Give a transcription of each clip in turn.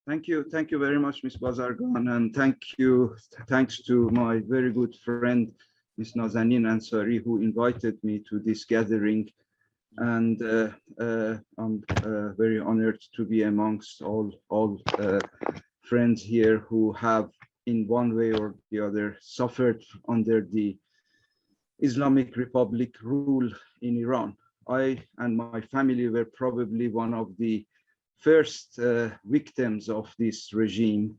Thank you very much, Ms. Bazargan, and thanks to my very good friend, Ms. Nazanin Ansari, who invited me to this gathering. And I'm very honored to be amongst all friends here who have, in one way or the other, suffered under the Islamic Republic rule in Iran. I and my family were probably one of the first victims of this regime.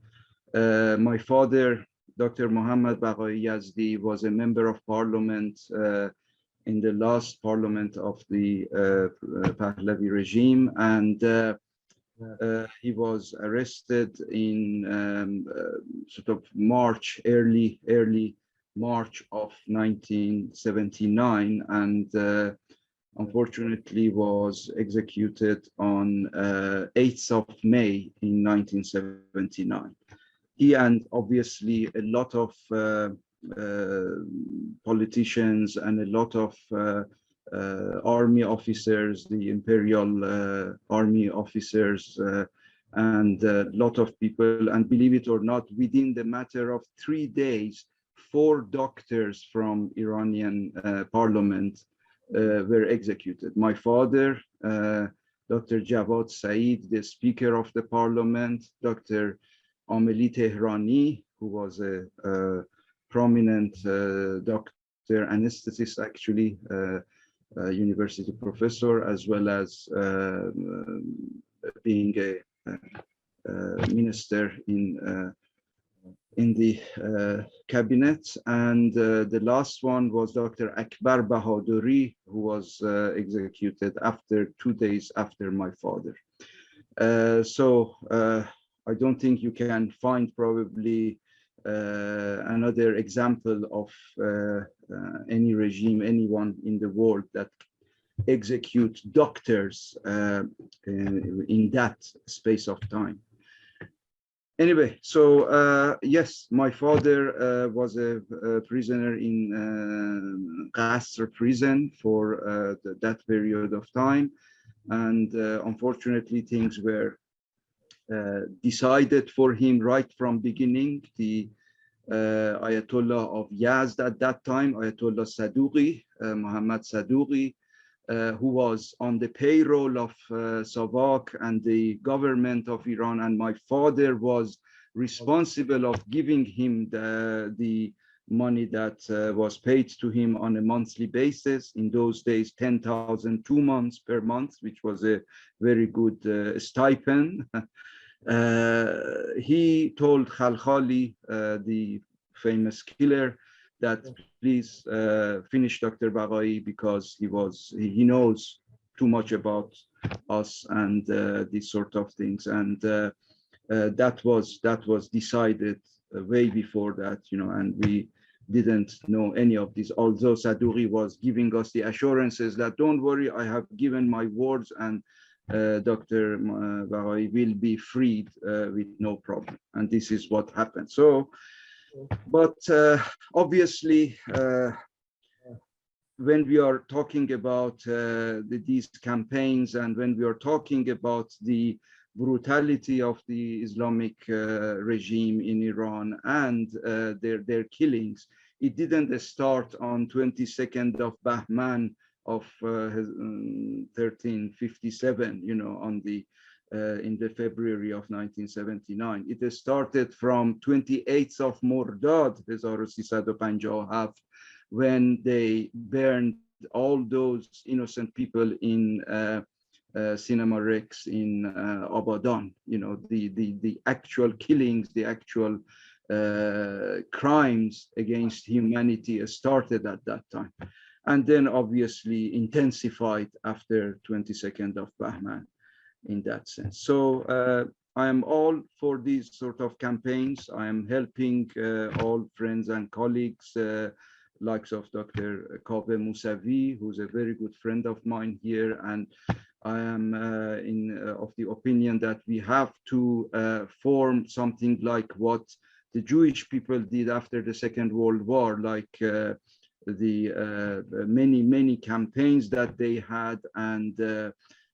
My father, Dr. Muhammad Baghaei Yazdi, was a member of parliament in the last parliament of the Pahlavi regime, and he was arrested in sort of early March of 1979, and unfortunately was executed on 8th of May in 1979. He and obviously a lot of politicians and a lot of army officers, the imperial army officers, and a lot of people, and believe it or not, within the matter of 3 days, 4 doctors from Iranian parliament were executed. My father, Dr. Javad Saeed, the Speaker of the Parliament, Dr. Ameli Tehrani, who was a prominent doctor, anesthetist actually, university professor, as well as being a minister in the cabinet. And the last one was Dr. Akbar Bahaduri, who was executed after 2 days after my father. So I don't think you can find probably another example of any regime, anyone in the world that execute doctors in that space of time. Anyway, so yes, my father was a prisoner in Qasr prison for that period of time, and unfortunately things were decided for him right from beginning. The Ayatollah of Yazd at that time, Ayatollah Saduqi, Muhammad Saduqi, who was on the payroll of Savak and the government of Iran, and my father was responsible of giving him the money that was paid to him on a monthly basis. In those days, 10,000 2 months per month, which was a very good stipend. He told Khalkhali, the famous killer, that please finish Dr. Baghaei because he knows too much about us and these sort of things. And that was decided way before that, and we didn't know any of this. Although Sadouri was giving us the assurances that don't worry, I have given my words and Dr. Baghaei will be freed with no problem. And this is what happened. So, but obviously, when we are talking about these campaigns, and when we are talking about the brutality of the Islamic regime in Iran and their killings, it didn't start on 22nd of Bahman of 1357, on the in the February of 1979. It started from 28th of Mordad 1357, when they burned all those innocent people in Cinema Rex in Abadan. The actual killings, the actual crimes against humanity started at that time, and then obviously intensified after 22nd of Bahman in that sense. So I am all for these sort of campaigns. I am helping all friends and colleagues, likes of Dr. Kaveh Mousavi, who's a very good friend of mine here, and I am of the opinion that we have to form something like what the Jewish people did after the Second World War, like the many campaigns that they had, and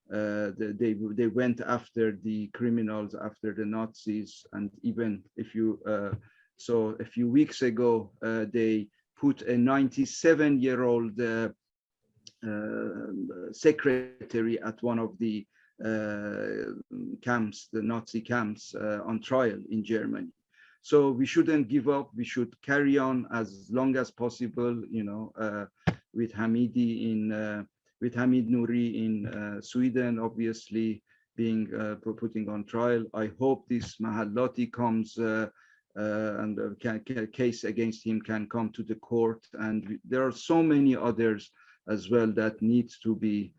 they went after the criminals, after the Nazis, and even if you saw a few weeks ago, they put a 97-year-old secretary at one of the camps, the Nazi camps, on trial in Germany. So we shouldn't give up. We should carry on as long as possible, you know, with Hamidi with Hamid Nouri in Sweden, obviously being putting on trial. I hope this Mahallati comes and the case against him can come to the court. And there are so many others as well that needs to be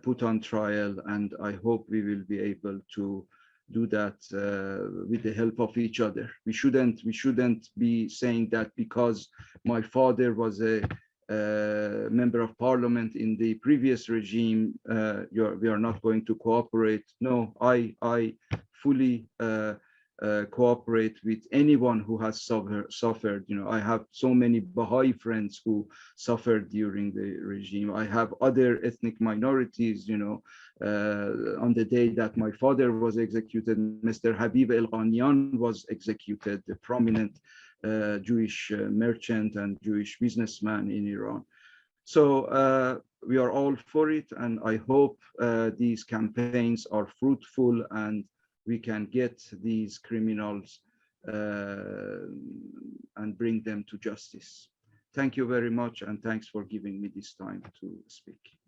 put on trial. And I hope we will be able to do that with the help of each other. We shouldn't be saying that because my father was a member of parliament in the previous regime, we are not going to cooperate. No, I fully cooperate with anyone who has suffered. You know, I have so many Baha'i friends who suffered during the regime. I have other ethnic minorities, you know, on the day that my father was executed, Mr. Habib El-Ghanian was executed, the prominent Jewish merchant and Jewish businessman in Iran. So we are all for it, and I hope these campaigns are fruitful and we can get these criminals and bring them to justice. Thank you very much, and thanks for giving me this time to speak.